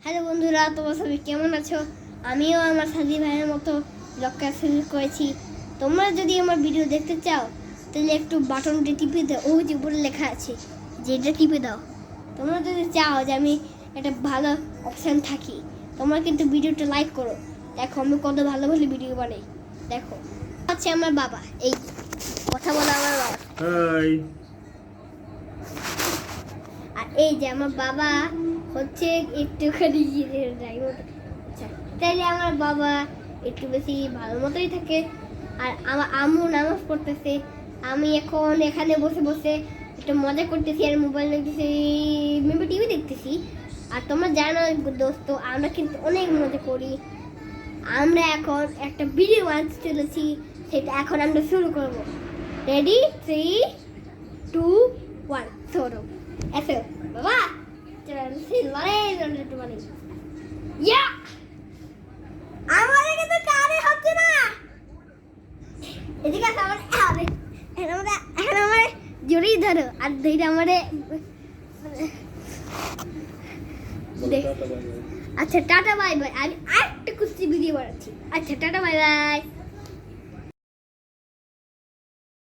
Hello বন্ধুরা, তোমরা সবাই কেমন আছো? আমিও আমার সাজি ভাইয়ের মতো ব্লগটা শুরু করেছি। তোমরা যদি আমার ভিডিও দেখতে চাও তাহলে একটু বাটনটি টিপে দাও, ওই যে উপরে লেখা আছে যেটা টিপে দাও। তোমরা যদি চাও যে আমি একটা ভালো অপশান থাকি, তোমরা কিন্তু ভিডিওটা লাইক করো। দেখো আমি কত ভালো ভালো ভিডিও বানাই। দেখো হচ্ছে আমার বাবা, এই কথা বলো আমার বাবা। আর এই যে আমার বাবা হচ্ছে একটুখানি আচ্ছা, তাইলে আমার বাবা একটু বেশি ভালো মতোই থাকে। আর আমার আম্মু নামাজ পড়তেছে, আমি এখন এখানে বসে বসে একটু মজা করতেছি আর মোবাইল দেখতেছি, মেবি টিভি দেখতেছি। আর তোমরা জানো দোস্ত, আমরা কিন্তু অনেক মজা করি। আমরা এখন একটা ভিডিও বানাতে চলেছি, সেটা এখন আমরা শুরু করব। রেডি, 3, 2, 1 শুরু। এসো বাবা, আমার কিন্তু কারে হচ্ছে না। এদিকে আমার জড়িয়ে ধরো আর ধরে আমারে। আচ্ছা টাটা বাই বাই। আমি আরেকটা কুস্তি ভিডিও বানাচ্ছি। আচ্ছা টাটা বাই বাই।